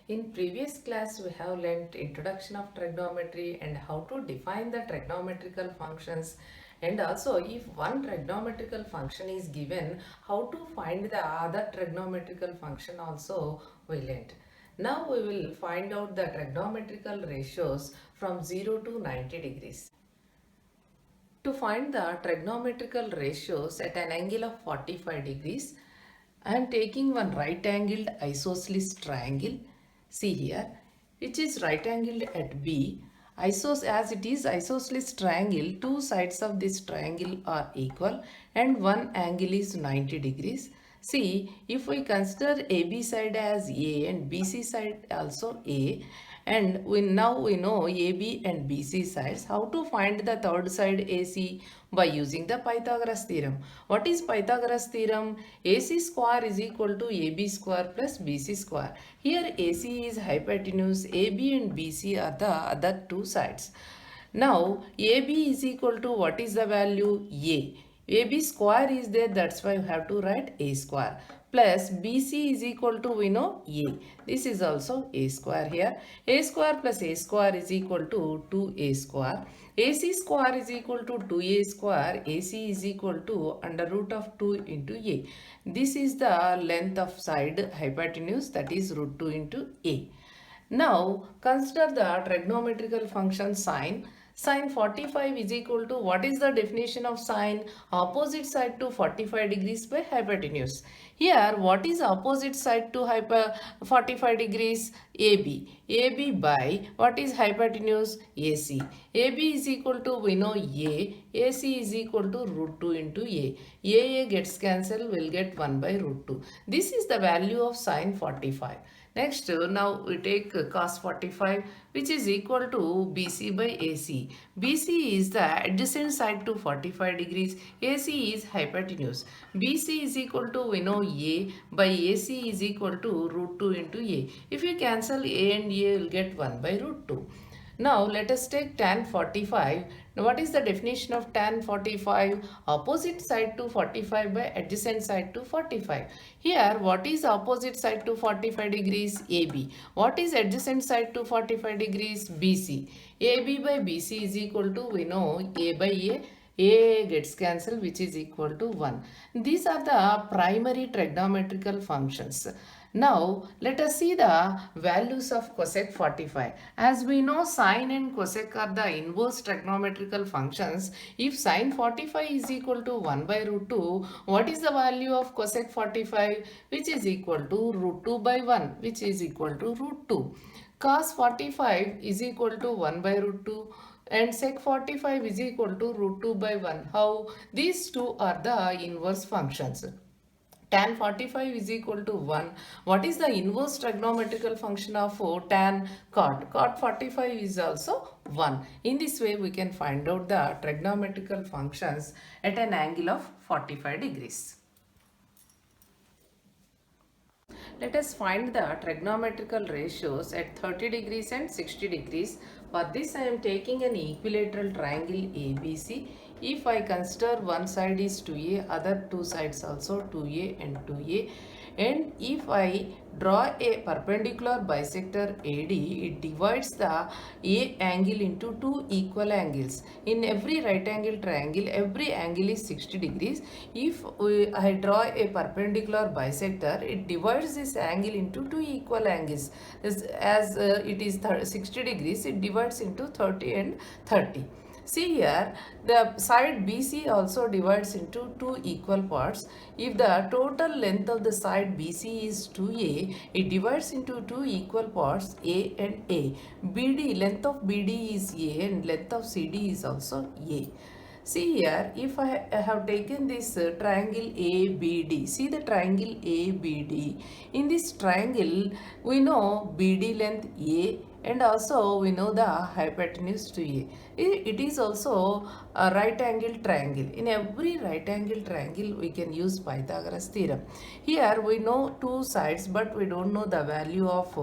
In previous class, we have learnt introduction of trigonometry and how to define the trigonometrical functions, and also if one trigonometrical function is given, how to find the other trigonometrical function also we learnt. Now we will find out the trigonometrical ratios from 0 to 90 degrees. To find the trigonometrical ratios at an angle of 45 degrees, I am taking one right angled isosceles triangle. See here, which is right angled at B. As it is isosceles triangle, two sides of this triangle are equal and one angle is 90 degrees. See, if we consider AB side as A and BC side also A, and now we know AB and BC sides, how to find the third side AC? By using the Pythagoras theorem. What is Pythagoras theorem? AC square is equal to AB square plus BC square. Here AC is hypotenuse, AB and BC are the other two sides. Now AB is equal to, what is the value? A. AB square is there, that's why we have to write A square, plus BC is equal to, we know, A. This is also A square here. A square plus A square is equal to 2A square. AC square is equal to 2A square. AC is equal to under root of 2 into A. This is the length of side hypotenuse, that is root 2 into A. Now consider the trigonometrical function sine. Sine 45 is equal to, what is the definition of sine? Opposite side to 45 degrees by hypotenuse. Here what is opposite side to 45 degrees? AB. AB by what is hypotenuse? AC. AB is equal to, we know, A. AC is equal to root 2 into A. A gets cancelled, will get 1 by root 2. This is the value of sine 45. Next, now we take cos 45, which is equal to BC by AC. BC is the adjacent side to 45 degrees. AC is hypotenuse. BC is equal to, we know, A by AC is equal to root 2 into A. If you cancel A and A, you will get 1 by root 2. Now let us take tan 45. Now what is the definition of tan 45? Opposite side to 45 by adjacent side to 45. Here what is opposite side to 45 degrees? AB. What is adjacent side to 45 degrees? BC. AB by BC is equal to, we know, A by A gets cancelled, which is equal to 1. These are the primary trigonometrical functions. Now let us see the values of cosec 45. As we know, sine and cosec are the inverse trigonometrical functions. If sine 45 is equal to 1 by root 2, what is the value of cosec 45? Which is equal to root 2 by 1, which is equal to root 2. Cos 45 is equal to 1 by root 2 and sec 45 is equal to root 2 by 1. How? These two are the inverse functions. Tan 45 is equal to 1. What is the inverse trigonometrical function of tan cot? Cot 45 is also 1. In this way, we can find out the trigonometrical functions at an angle of 45 degrees. Let us find the trigonometrical ratios at 30 degrees and 60 degrees. For this, I am taking an equilateral triangle ABC. If I consider one side is 2A, other two sides also 2A and 2A. And if I draw a perpendicular bisector AD, it divides the A angle into two equal angles. In every right angle triangle, every angle is 60 degrees. If I draw a perpendicular bisector, it divides this angle into two equal angles. As it is 60 degrees, it divides into 30 and 30. See here, the side BC also divides into two equal parts. If the total length of the side BC is 2A, it divides into two equal parts, A and A. BD, length of BD is A and length of CD is also A. See here, if I have taken this triangle ABD, see the triangle ABD. In this triangle, we know BD length A and also we know the hypotenuse to A. It is also a right angle triangle. In every right angle triangle we can use Pythagoras theorem. Here we know two sides but we don't know the value of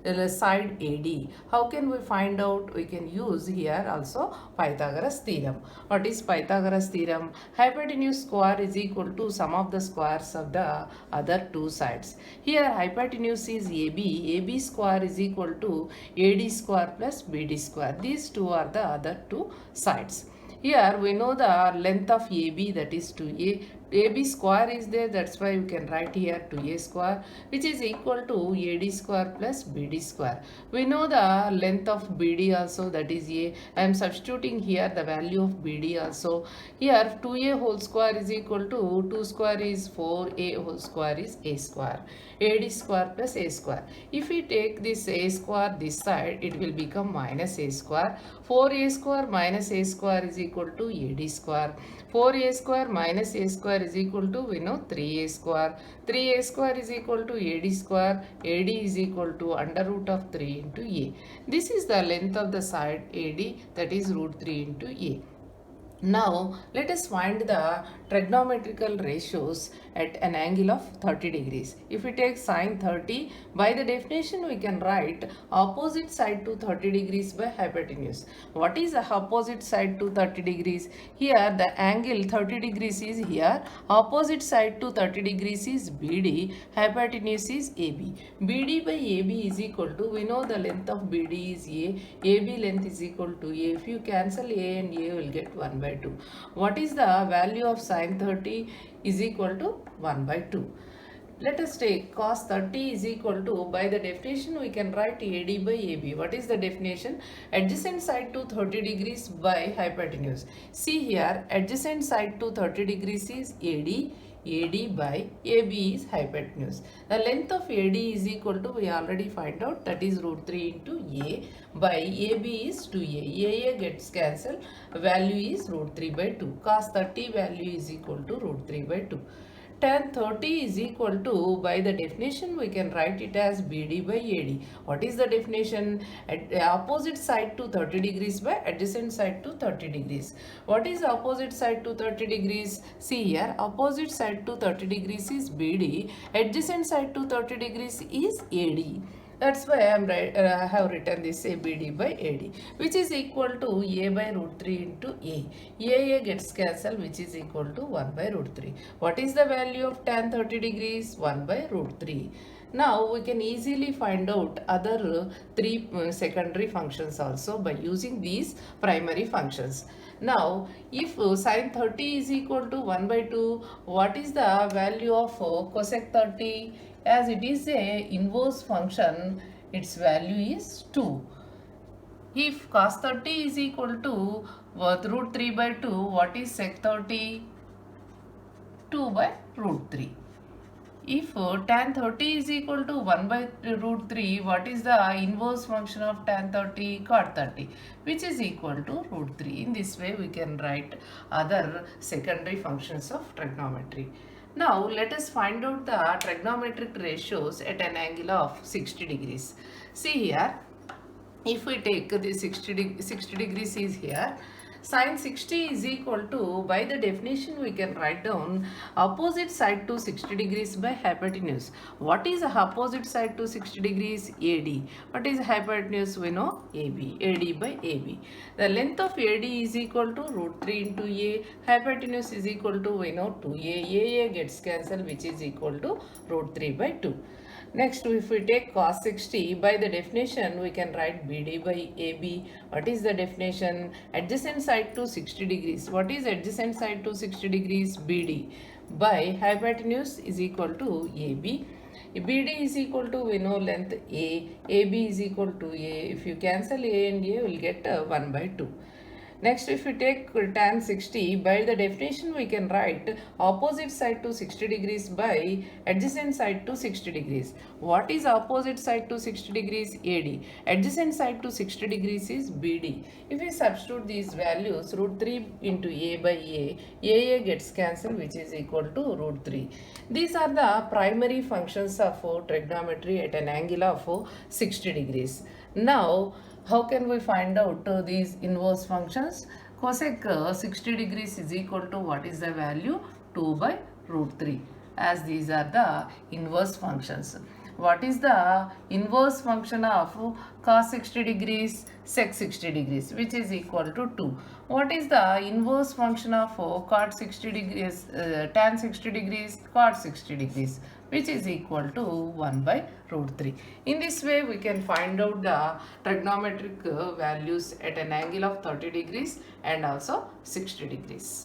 the side AD. How can we find out? We can use here also Pythagoras theorem. What is Pythagoras theorem? Hypotenuse square is equal to sum of the squares of the other two sides. Here hypotenuse is AB. AB square is equal to AD square plus BD square. These two are the other two sides. Here we know the length of AB, that is 2A. AB square is there, that's why we can write here 2A square, which is equal to AD square plus BD square. We know the length of BD also, that is A. I am substituting here the value of BD also. Here 2A whole square is equal to 2 square is 4A whole square is A square. AD square plus A square. If we take this A square this side, it will become minus A square. 4A square minus A square is equal to AD square. 4A square minus A square is equal to, we know, 3A square. 3A square is equal to AD square. AD is equal to under root of 3 into A. This is the length of the side AD, that is root 3 into A. Now let us find the trigonometrical ratios at an angle of 30 degrees. If we take sine 30, by the definition we can write opposite side to 30 degrees by hypotenuse. What is the opposite side to 30 degrees? Here the angle 30 degrees is here, opposite side to 30 degrees is BD, hypotenuse is AB. BD by AB is equal to, we know the length of BD is A, AB length is equal to A. If you cancel A and A, will get 1 by 2. What is the value of sine 30 is equal to 1 by 2. Let us take cos 30 is equal to, by the definition we can write AD by AB. What is the definition? Adjacent side to 30 degrees by hypotenuse. See here, adjacent side to 30 degrees is AD. AD by AB is hypotenuse. The length of AD is equal to, we already find out, that is root 3 into A by AB is 2A. AA gets cancelled. Value is root 3 by 2. Cos 30 value is equal to root 3 by 2. Tan 30 is equal to, by the definition we can write it as BD by AD. What is the definition? At opposite side to 30 degrees by adjacent side to 30 degrees. What is opposite side to 30 degrees? See here, opposite side to 30 degrees is BD, adjacent side to 30 degrees is AD. That's why I have written this ABD by AD, which is equal to A by root 3 into A. AA gets cancelled, which is equal to 1 by root 3. What is the value of tan 30 degrees? 1 by root 3. Now we can easily find out other three secondary functions also by using these primary functions. Now if sine 30 is equal to 1 by 2, what is the value of cosec 30? As it is a inverse function, its value is 2. If cos 30 is equal to root 3 by 2, what is sec 30? 2 by root 3. If tan 30 is equal to 1 by root 3, what is the inverse function of tan 30? Cot 30, which is equal to root 3. In this way we can write other secondary functions of trigonometry. Now let us find out the trigonometric ratios at an angle of 60 degrees. See here, if we take the 60 degrees is here, sine 60 is equal to, by the definition we can write down opposite side to 60 degrees by hypotenuse. What is the opposite side to 60 degrees? AD. What is hypotenuse? We know AB. AD by AB. The length of AD is equal to root 3 into A. Hypotenuse is equal to, we know, 2A. AA gets cancelled, which is equal to root 3 by 2. Next, if we take cos 60, by the definition we can write BD by AB. What is the definition? Adjacent side to 60 degrees. What is adjacent side to 60 degrees? BD by hypotenuse is equal to AB. BD is equal to, we know, length A. AB is equal to A. If you cancel A and A, we will get 1 by 2. Next, if we take tan 60, by the definition we can write opposite side to 60 degrees by adjacent side to 60 degrees. What is opposite side to 60 degrees? AD. Adjacent side to 60 degrees is BD. If we substitute these values, root 3 into A by A gets cancelled, which is equal to root 3. These are the primary functions of trigonometry at an angle of 60 degrees. Now, how can we find out these inverse functions? Cosec 60 degrees is equal to what is the value? 2 by root 3, as these are the inverse functions. What is the inverse function of cos 60 degrees sec 60 degrees, which is equal to 2? What is the inverse function of cot 60 degrees tan 60 degrees cot 60 degrees, which is equal to 1 by root 3. In this way, we can find out the trigonometric values at an angle of 30 degrees and also 60 degrees.